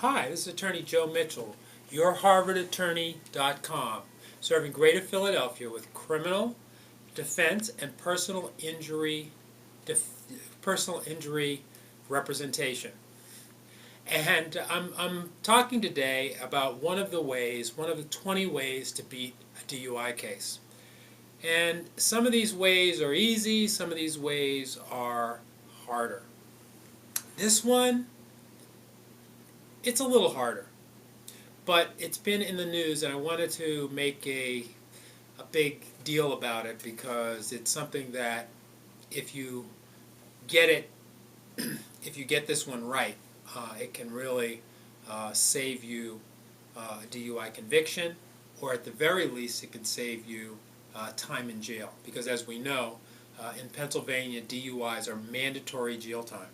Hi, this is Attorney Joe Mitchell, YourHarvardAttorney.com, serving Greater Philadelphia with criminal, defense, and personal injury representation. And I'm talking today about one of the 20 ways to beat a DUI case. And some of these ways are easy, some of these ways are harder. This one, it's a little harder, but it's been in the news, and I wanted to make a big deal about it because it's something that if you get it, if you get this one right, it can really save you a DUI conviction, or at the very least it can save you time in jail, because as we know, in Pennsylvania, DUIs are mandatory jail time.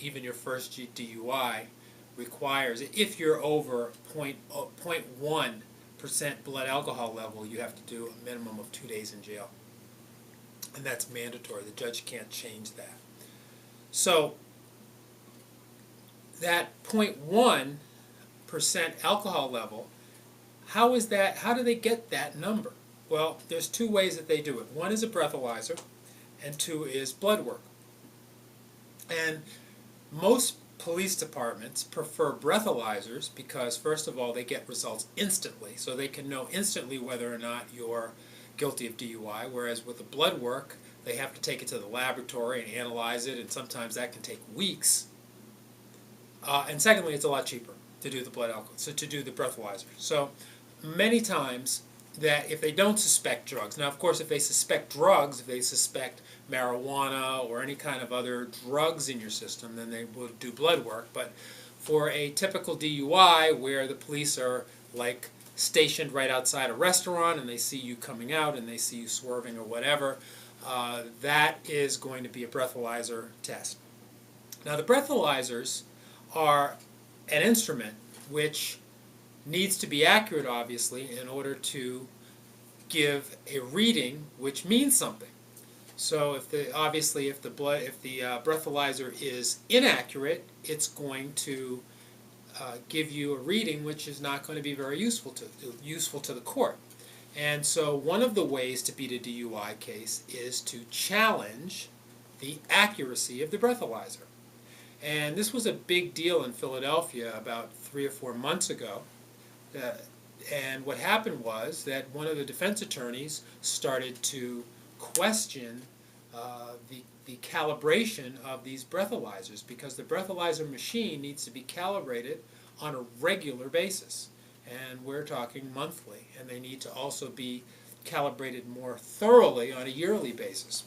Even your first DUI requires, if you're over 0.1% blood alcohol level, you have to do a minimum of 2 days in jail. And that's mandatory. The judge can't change that. So that 0.1% alcohol level, how do they get that number? Well, there's two ways that they do it. One is a breathalyzer, and two is blood work. And most police departments prefer breathalyzers because, first of all, they get results instantly, so they can know instantly whether or not you're guilty of DUI, whereas with the blood work, they have to take it to the laboratory and analyze it, and sometimes that can take weeks. And secondly, it's a lot cheaper to do the breathalyzer. So many times that if they don't suspect drugs, now of course if they suspect drugs, if they suspect marijuana or any kind of other drugs in your system, then they will do blood work. But for a typical DUI where the police are like stationed right outside a restaurant and they see you coming out and they see you swerving or whatever, that is going to be a breathalyzer test. Now the breathalyzers are an instrument which needs to be accurate, obviously, in order to give a reading which means something. So if the breathalyzer is inaccurate, it's going to give you a reading which is not going to be very useful to the court. And so one of the ways to beat a DUI case is to challenge the accuracy of the breathalyzer. And this was a big deal in Philadelphia about 3 or 4 months ago. And what happened was that one of the defense attorneys started to question the calibration of these breathalyzers, because the breathalyzer machine needs to be calibrated on a regular basis, and we're talking monthly, and they need to also be calibrated more thoroughly on a yearly basis.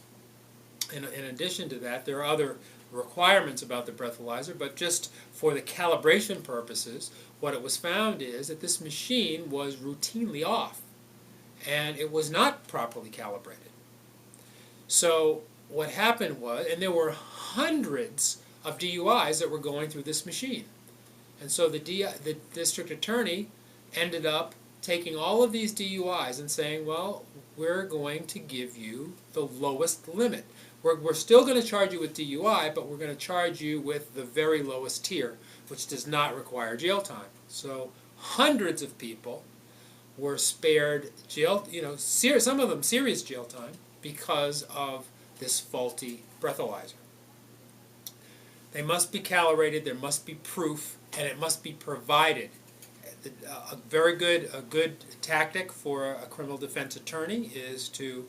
In addition to that, there are other requirements about the breathalyzer, but just for the calibration purposes, what it was found is that this machine was routinely off, and it was not properly calibrated. So what happened was, and there were hundreds of DUIs that were going through this machine, and so the district attorney ended up taking all of these DUIs and saying, well, we're going to give you the lowest limit. We're still going to charge you with DUI, but we're going to charge you with the very lowest tier, which does not require jail time. So hundreds of people were spared jail, some of them serious jail time, because of this faulty breathalyzer. They must be calibrated, there must be proof, and it must be provided. A good tactic for a criminal defense attorney is to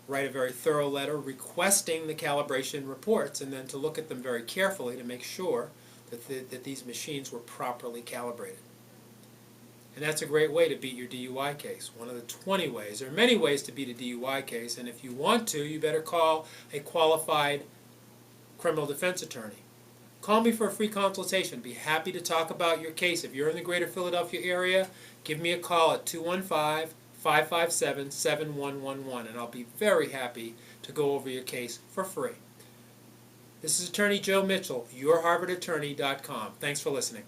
write a very thorough letter requesting the calibration reports, and then to look at them very carefully to make sure that these machines were properly calibrated. And that's a great way to beat your DUI case. One of the 20 ways. There are many ways to beat a DUI case, and if you want to, you better call a qualified criminal defense attorney. Call me for a free consultation. Be happy to talk about your case. If you're in the greater Philadelphia area, give me a call at 215-557-7111, and I'll be very happy to go over your case for free. This is Attorney Joe Mitchell, YourHarvardAttorney.com. Thanks for listening.